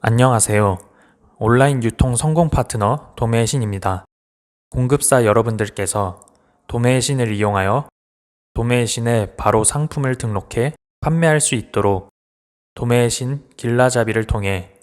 안녕하세요. 온라인 유통 성공 파트너 도매의 신입니다. 공급사 여러분들께서 도매의 신을 이용하여 도매의 신에 바로 상품을 등록해 판매할 수 있도록 도매의 신 길라잡이를 통해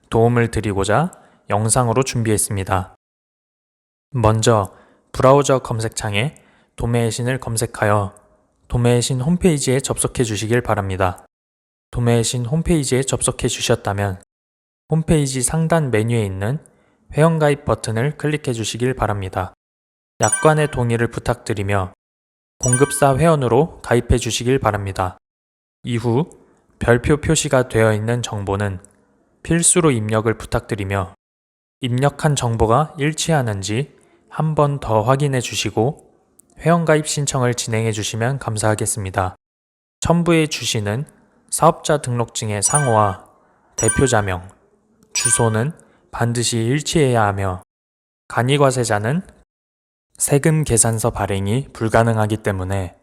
도움을 드리고자 영상으로 준비했습니다. 먼저 브라우저 검색창에 도매의 신을 검색하여 도매의 신 홈페이지에 접속해 주시길 바랍니다. 도매의 신 홈페이지에 접속해 주셨다면 홈페이지 상단 메뉴에 있는 회원가입 버튼을 클릭해 주시길 바랍니다. 약관의 동의를 부탁드리며 공급사 회원으로 가입해 주시길 바랍니다. 이후 별표 표시가 되어 있는 정보는 필수로 입력을 부탁드리며 입력한 정보가 일치하는지 한 번 더 확인해 주시고 회원가입 신청을 진행해 주시면 감사하겠습니다. 첨부해 주시는 사업자 등록증의 상호와 대표자명, 주소는 반드시 일치해야 하며 간이과세자는 세금 계산서 발행이 불가능하기 때문에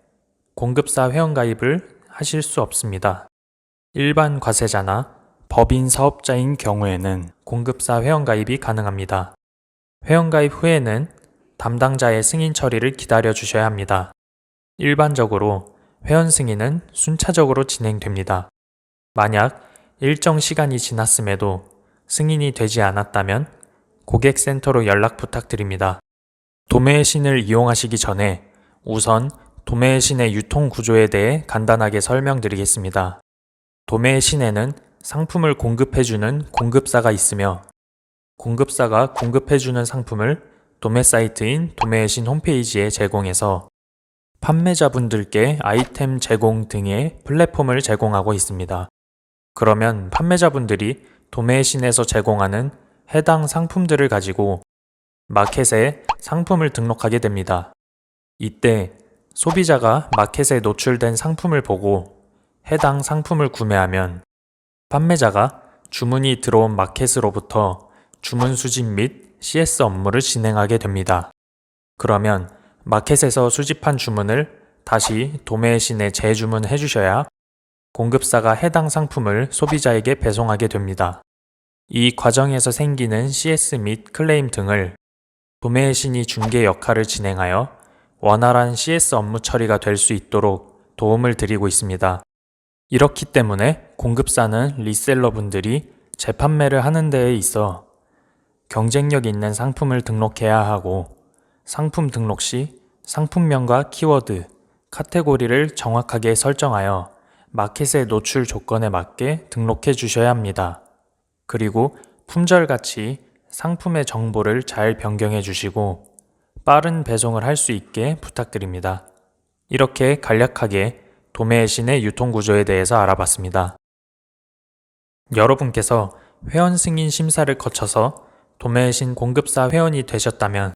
공급사 회원가입을 하실 수 없습니다. 일반 과세자나 법인 사업자인 경우에는 공급사 회원가입이 가능합니다. 회원가입 후에는 담당자의 승인 처리를 기다려 주셔야 합니다. 일반적으로 회원 승인은 순차적으로 진행됩니다. 만약 일정 시간이 지났음에도 승인이 되지 않았다면 고객센터로 연락 부탁드립니다. 도매의 신을 이용하시기 전에 우선 도매의 신의 유통 구조에 대해 간단하게 설명드리겠습니다. 도매의 신에는 상품을 공급해주는 공급사가 있으며 공급사가 공급해주는 상품을 도매 사이트인 도매의 신 홈페이지에 제공해서 판매자분들께 아이템 제공 등의 플랫폼을 제공하고 있습니다. 그러면 판매자분들이 도매의 신에서 제공하는 해당 상품들을 가지고 마켓에 상품을 등록하게 됩니다. 이때 소비자가 마켓에 노출된 상품을 보고 해당 상품을 구매하면 판매자가 주문이 들어온 마켓으로부터 주문 수집 및 CS 업무를 진행하게 됩니다. 그러면 마켓에서 수집한 주문을 다시 도매의 신에 재주문해 주셔야 공급사가 해당 상품을 소비자에게 배송하게 됩니다. 이 과정에서 생기는 CS 및 클레임 등을 도매의 신이 중개 역할을 진행하여 원활한 CS 업무 처리가 될 수 있도록 도움을 드리고 있습니다. 이렇기 때문에 공급사는 리셀러분들이 재판매를 하는 데에 있어 경쟁력 있는 상품을 등록해야 하고 상품 등록 시 상품명과 키워드, 카테고리를 정확하게 설정하여 마켓의 노출 조건에 맞게 등록해 주셔야 합니다. 그리고 품절같이 상품의 정보를 잘 변경해 주시고 빠른 배송을 할 수 있게 부탁드립니다. 이렇게 간략하게 도매의 신의 유통구조에 대해서 알아봤습니다. 여러분께서 회원 승인 심사를 거쳐서 도매의 신 공급사 회원이 되셨다면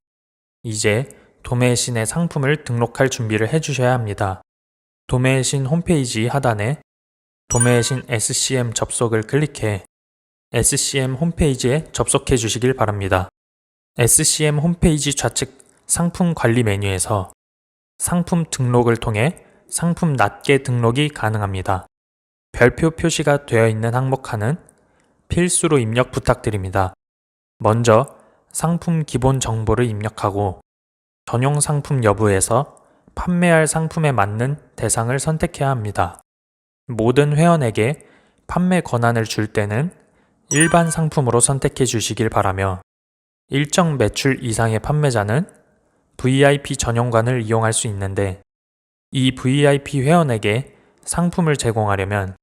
이제 도매의 신의 상품을 등록할 준비를 해주셔야 합니다. 도매의 신 홈페이지 하단에 도매의 신 SCM 접속을 클릭해 SCM 홈페이지에 접속해 주시길 바랍니다. SCM 홈페이지 좌측 상품 관리 메뉴에서 상품 등록을 통해 상품 낱개 등록이 가능합니다. 별표 표시가 되어 있는 항목칸은 필수로 입력 부탁드립니다. 먼저 상품 기본 정보를 입력하고 전용 상품 여부에서 판매할 상품에 맞는 대상을 선택해야 합니다. 모든 회원에게 판매 권한을 줄 때는 일반 상품으로 선택해 주시길 바라며 일정 매출 이상의 판매자는 VIP 전용관을 이용할 수 있는데 이 VIP 회원에게 상품을 제공하려면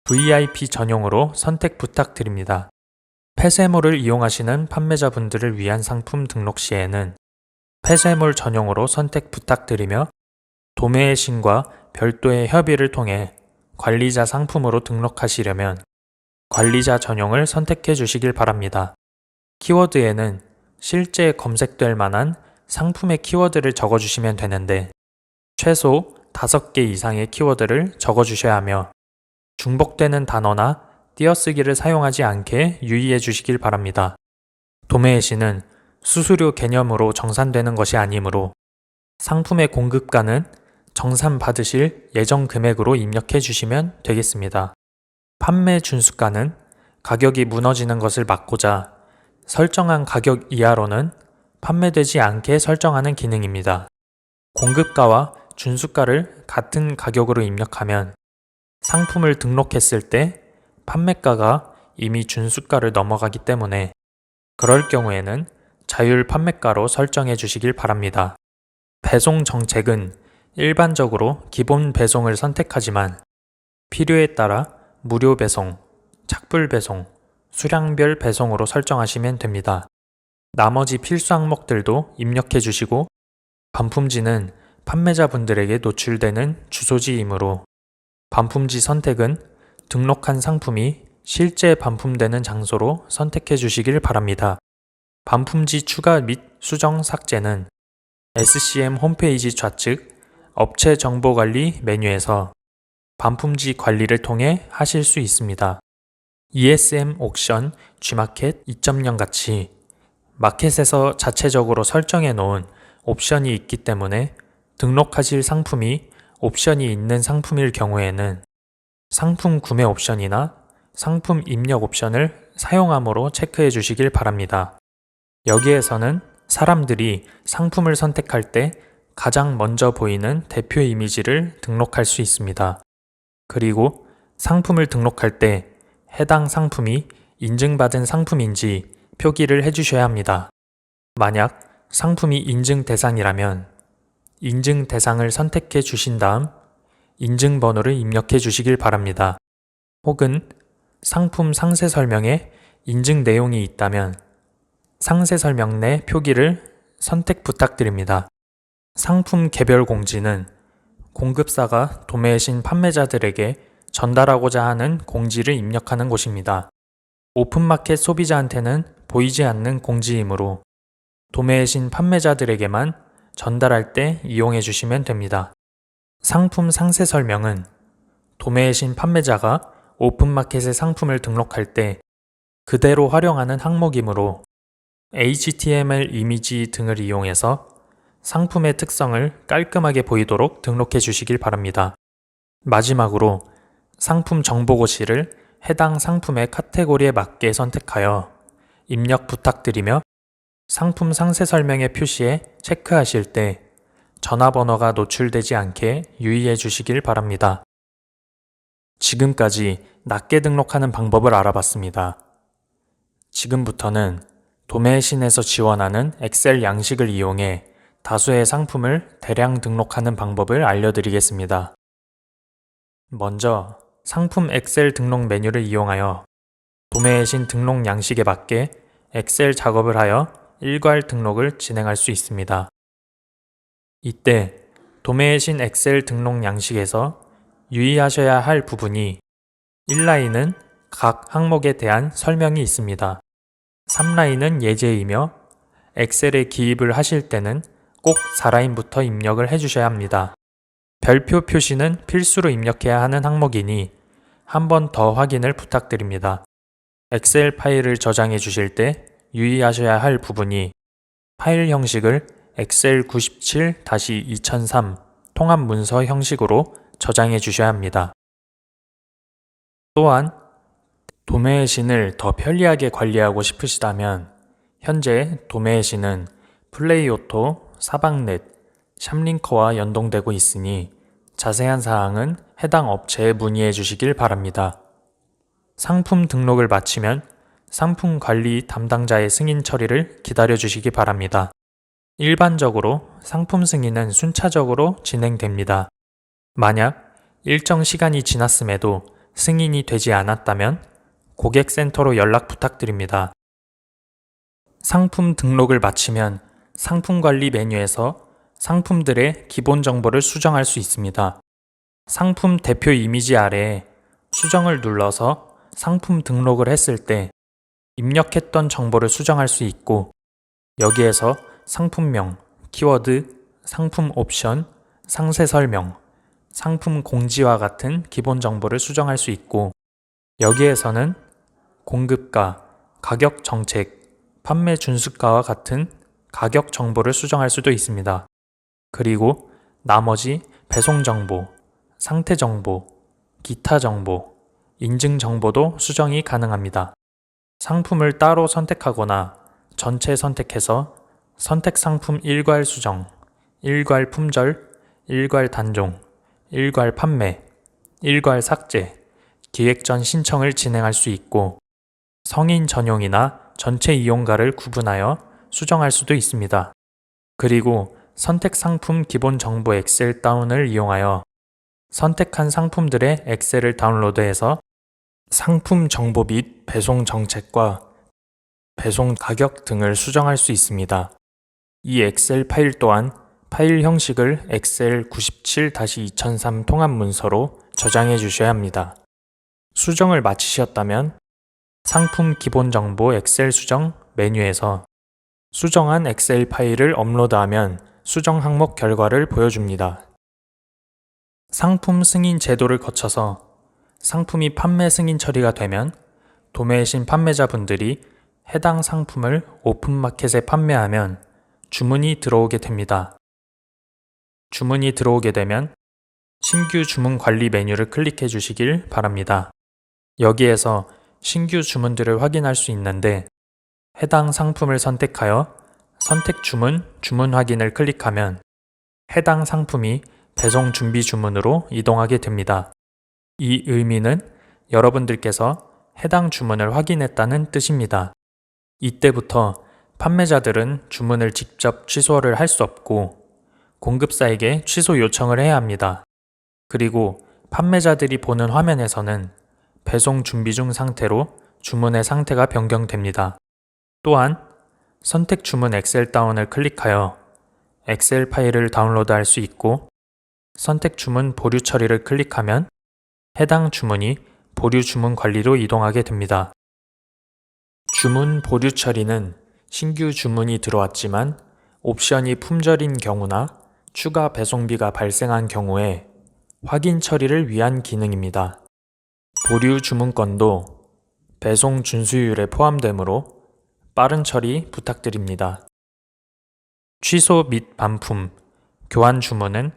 VIP 전용으로 선택 부탁드립니다. 폐쇄몰을 이용하시는 판매자분들을 위한 상품 등록 시에는 폐쇄몰 전용으로 선택 부탁드리며 도매의 신과 별도의 협의를 통해 관리자 상품으로 등록하시려면 관리자 전용을 선택해 주시길 바랍니다. 키워드에는 실제 검색될 만한 상품의 키워드를 적어주시면 되는데 최소 5개 이상의 키워드를 적어주셔야 하며 중복되는 단어나 띄어쓰기를 사용하지 않게 유의해 주시길 바랍니다. 도매의 신은 수수료 개념으로 정산되는 것이 아니므로 상품의 공급가는 정산 받으실 예정 금액으로 입력해 주시면 되겠습니다. 판매 준수가는 가격이 무너지는 것을 막고자 설정한 가격 이하로는 판매되지 않게 설정하는 기능입니다. 공급가와 준수가를 같은 가격으로 입력하면 상품을 등록했을 때 판매가가 이미 준수가를 넘어가기 때문에 그럴 경우에는 자율 판매가로 설정해 주시길 바랍니다. 배송 정책은 일반적으로 기본 배송을 선택하지만 필요에 따라 무료 배송, 착불 배송, 수량별 배송으로 설정하시면 됩니다. 나머지 필수 항목들도 입력해 주시고 반품지는 판매자분들에게 노출되는 주소지이므로 반품지 선택은 등록한 상품이 실제 반품되는 장소로 선택해 주시길 바랍니다. 반품지 추가 및 수정 삭제는 SCM 홈페이지 좌측 업체 정보 관리 메뉴에서 반품지 관리를 통해 하실 수 있습니다. ESM 옥션 G마켓 2.0 같이 마켓에서 자체적으로 설정해 놓은 옵션이 있기 때문에 등록하실 상품이 옵션이 있는 상품일 경우에는 상품 구매 옵션이나 상품 입력 옵션을 사용함으로 체크해 주시길 바랍니다. 여기에서는 사람들이 상품을 선택할 때 가장 먼저 보이는 대표 이미지를 등록할 수 있습니다. 그리고 상품을 등록할 때 해당 상품이 인증받은 상품인지 표기를 해주셔야 합니다. 만약 상품이 인증 대상이라면 인증 대상을 선택해 주신 다음 인증 번호를 입력해 주시길 바랍니다. 혹은 상품 상세 설명에 인증 내용이 있다면 상세 설명 내 표기를 선택 부탁드립니다. 상품 개별 공지는 공급사가 도매신 판매자들에게 전달하고자 하는 공지를 입력하는 곳입니다. 오픈마켓 소비자한테는 보이지 않는 공지이므로 도매신 판매자들에게만 전달할 때 이용해 주시면 됩니다. 상품 상세 설명은 도매신 판매자가 오픈마켓에 상품을 등록할 때 그대로 활용하는 항목이므로 HTML 이미지 등을 이용해서 상품의 특성을 깔끔하게 보이도록 등록해 주시길 바랍니다. 마지막으로 상품 정보고시를 해당 상품의 카테고리에 맞게 선택하여 입력 부탁드리며 상품 상세 설명의 표시에 체크하실 때 전화번호가 노출되지 않게 유의해 주시길 바랍니다. 지금까지 낮게 등록하는 방법을 알아봤습니다. 지금부터는 도매신에서 지원하는 엑셀 양식을 이용해 다수의 상품을 대량 등록하는 방법을 알려드리겠습니다. 먼저 상품 엑셀 등록 메뉴를 이용하여 도매신 등록 양식에 맞게 엑셀 작업을 하여 일괄 등록을 진행할 수 있습니다. 이때 도매신 엑셀 등록 양식에서 유의하셔야 할 부분이 1라인은 각 항목에 대한 설명이 있습니다. 3라인은 예제이며 엑셀에 기입을 하실 때는 꼭 4라인부터 입력을 해주셔야 합니다. 별표 표시는 필수로 입력해야 하는 항목이니 한 번 더 확인을 부탁드립니다. 엑셀 파일을 저장해 주실 때 유의하셔야 할 부분이 파일 형식을 엑셀 97-2003 통합 문서 형식으로 저장해 주셔야 합니다. 또한 도매신을 더 편리하게 관리하고 싶으시다면 현재 도매신은 플레이오토, 사방넷, 샵링커와 연동되고 있으니 자세한 사항은 해당 업체에 문의해 주시길 바랍니다. 상품 등록을 마치면 상품 관리 담당자의 승인 처리를 기다려 주시기 바랍니다. 일반적으로 상품 승인은 순차적으로 진행됩니다. 만약 일정 시간이 지났음에도 승인이 되지 않았다면 고객센터로 연락 부탁드립니다. 상품 등록을 마치면 상품 관리 메뉴에서 상품들의 기본 정보를 수정할 수 있습니다. 상품 대표 이미지 아래에 수정을 눌러서 상품 등록을 했을 때 입력했던 정보를 수정할 수 있고 여기에서 상품명, 키워드, 상품 옵션, 상세 설명, 상품 공지와 같은 기본 정보를 수정할 수 있고 여기에서는 공급가, 가격 정책, 판매 준수가와 같은 가격 정보를 수정할 수도 있습니다. 그리고 나머지 배송 정보, 상태 정보, 기타 정보, 인증 정보도 수정이 가능합니다. 상품을 따로 선택하거나 전체 선택해서 선택 상품 일괄 수정, 일괄 품절, 일괄 단종, 일괄 판매, 일괄 삭제, 기획 전 신청을 진행할 수 있고 성인 전용이나 전체 이용가를 구분하여 수정할 수도 있습니다. 그리고 선택 상품 기본 정보 엑셀 다운을 이용하여 선택한 상품들의 엑셀을 다운로드해서 상품 정보 및 배송 정책과 배송 가격 등을 수정할 수 있습니다. 이 엑셀 파일 또한 파일 형식을 엑셀 97-2003 통합 문서로 저장해 주셔야 합니다. 수정을 마치셨다면 상품 기본 정보 엑셀 수정 메뉴에서 수정한 엑셀 파일을 업로드하면 수정 항목 결과를 보여줍니다. 상품 승인 제도를 거쳐서 상품이 판매 승인 처리가 되면 도매신 판매자분들이 해당 상품을 오픈마켓에 판매하면 주문이 들어오게 됩니다. 주문이 들어오게 되면 신규 주문 관리 메뉴를 클릭해 주시길 바랍니다. 여기에서 신규 주문들을 확인할 수 있는데 해당 상품을 선택하여 선택 주문, 주문 확인을 클릭하면 해당 상품이 배송 준비 주문으로 이동하게 됩니다. 이 의미는 여러분들께서 해당 주문을 확인했다는 뜻입니다. 이때부터 판매자들은 주문을 직접 취소를 할 수 없고 공급사에게 취소 요청을 해야 합니다. 그리고 판매자들이 보는 화면에서는 배송 준비 중 상태로 주문의 상태가 변경됩니다. 또한 선택 주문 엑셀 다운을 클릭하여 엑셀 파일을 다운로드할 수 있고 선택 주문 보류 처리를 클릭하면 해당 주문이 보류 주문 관리로 이동하게 됩니다. 주문 보류 처리는 신규 주문이 들어왔지만 옵션이 품절인 경우나 추가 배송비가 발생한 경우에 확인 처리를 위한 기능입니다. 보류 주문건도 배송 준수율에 포함되므로 빠른 처리 부탁드립니다. 취소 및 반품, 교환 주문은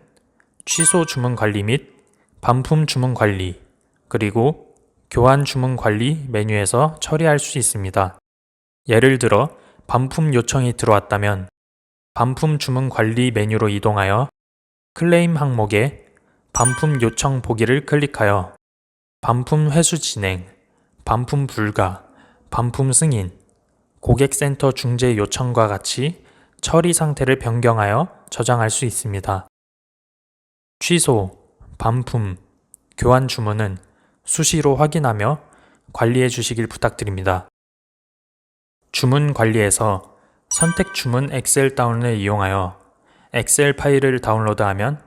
취소 주문 관리 및 반품 주문 관리, 그리고 교환 주문 관리 메뉴에서 처리할 수 있습니다. 예를 들어 반품 요청이 들어왔다면 반품 주문 관리 메뉴로 이동하여 클레임 항목에 반품 요청 보기를 클릭하여 반품 회수 진행, 반품 불가, 반품 승인, 고객센터 중재 요청과 같이 처리 상태를 변경하여 저장할 수 있습니다. 취소, 반품, 교환 주문은 수시로 확인하며 관리해 주시길 부탁드립니다. 주문 관리에서 선택 주문 엑셀 다운을 이용하여 엑셀 파일을 다운로드하면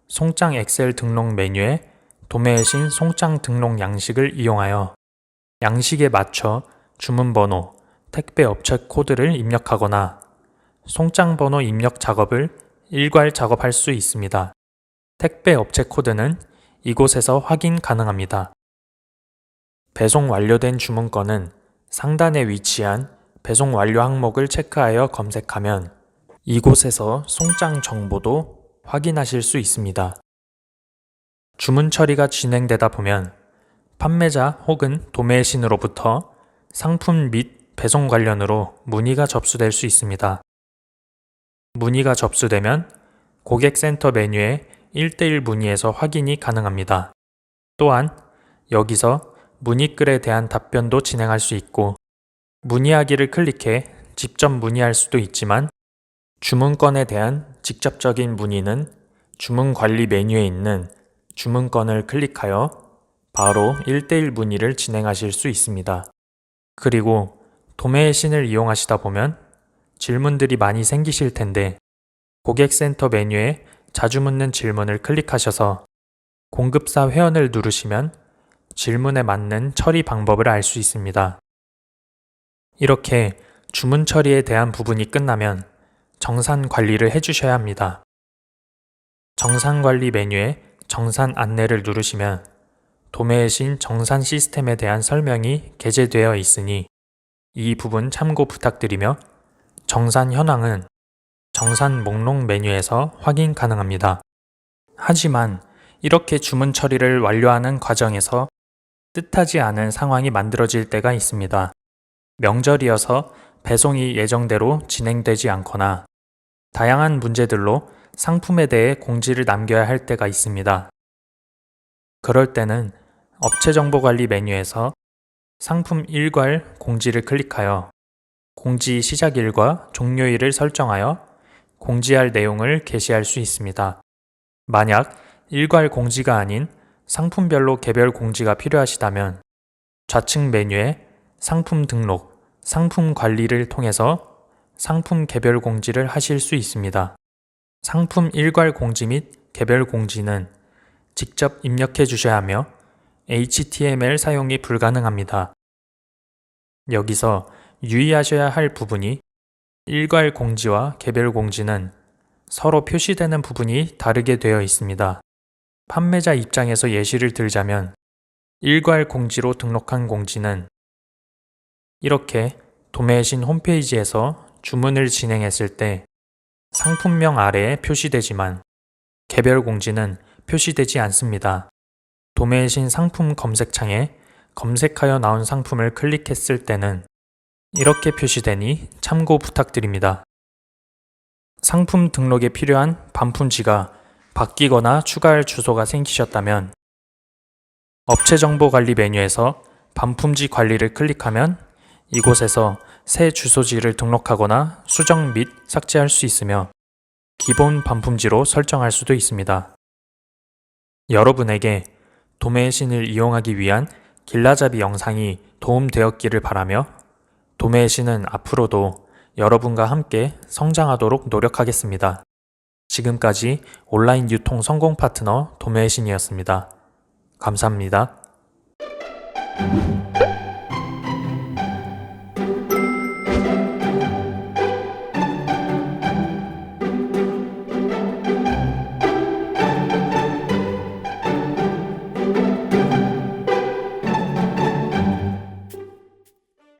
송장 엑셀 등록 메뉴에 도매신 송장 등록 양식을 이용하여 양식에 맞춰 주문 번호, 택배 업체 코드를 입력하거나 송장 번호 입력 작업을 일괄 작업할 수 있습니다. 택배 업체 코드는 이곳에서 확인 가능합니다. 배송 완료된 주문건은 상단에 위치한 배송 완료 항목을 체크하여 검색하면 이곳에서 송장 정보도 확인하실 수 있습니다. 주문 처리가 진행되다 보면 판매자 혹은 도매신으로부터 상품 및 배송 관련으로 문의가 접수될 수 있습니다. 문의가 접수되면 고객센터 메뉴에 1:1 문의에서 확인이 가능합니다. 또한 여기서 문의글에 대한 답변도 진행할 수 있고 문의하기를 클릭해 직접 문의할 수도 있지만 주문건에 대한 직접적인 문의는 주문 관리 메뉴에 있는 주문건을 클릭하여 바로 1:1 문의를 진행하실 수 있습니다. 그리고 도매의 신을 이용하시다 보면 질문들이 많이 생기실 텐데 고객센터 메뉴에 자주 묻는 질문을 클릭하셔서 공급사 회원을 누르시면 질문에 맞는 처리 방법을 알 수 있습니다. 이렇게 주문 처리에 대한 부분이 끝나면 정산 관리를 해주셔야 합니다. 정산 관리 메뉴에 정산 안내를 누르시면 도매의 신 정산 시스템에 대한 설명이 게재되어 있으니 이 부분 참고 부탁드리며 정산 현황은 정산 목록 메뉴에서 확인 가능합니다. 하지만 이렇게 주문 처리를 완료하는 과정에서 뜻하지 않은 상황이 만들어질 때가 있습니다. 명절이어서 배송이 예정대로 진행되지 않거나 다양한 문제들로 상품에 대해 공지를 남겨야 할 때가 있습니다. 그럴 때는 업체 정보 관리 메뉴에서 상품 일괄 공지를 클릭하여 공지 시작일과 종료일을 설정하여 공지할 내용을 게시할 수 있습니다. 만약 일괄 공지가 아닌 상품별로 개별 공지가 필요하시다면 좌측 메뉴에 상품 등록, 상품 관리를 통해서 상품 개별 공지를 하실 수 있습니다. 상품 일괄 공지 및 개별 공지는 직접 입력해 주셔야 하며 HTML 사용이 불가능합니다. 여기서 유의하셔야 할 부분이 일괄 공지와 개별 공지는 서로 표시되는 부분이 다르게 되어 있습니다. 판매자 입장에서 예시를 들자면 일괄 공지로 등록한 공지는 이렇게 도매신 홈페이지에서 주문을 진행했을 때 상품명 아래에 표시되지만 개별 공지는 표시되지 않습니다. 도매신 상품 검색창에 검색하여 나온 상품을 클릭했을 때는 이렇게 표시되니 참고 부탁드립니다. 상품 등록에 필요한 반품지가 바뀌거나 추가할 주소가 생기셨다면 업체 정보 관리 메뉴에서 반품지 관리를 클릭하면 이곳에서 새 주소지를 등록하거나 수정 및 삭제할 수 있으며 기본 반품지로 설정할 수도 있습니다. 여러분에게 도매신을 이용하기 위한 길라잡이 영상이 도움되었기를 바라며 도매신은 앞으로도 여러분과 함께 성장하도록 노력하겠습니다. 지금까지 온라인 유통 성공 파트너 도매신이었습니다. 감사합니다.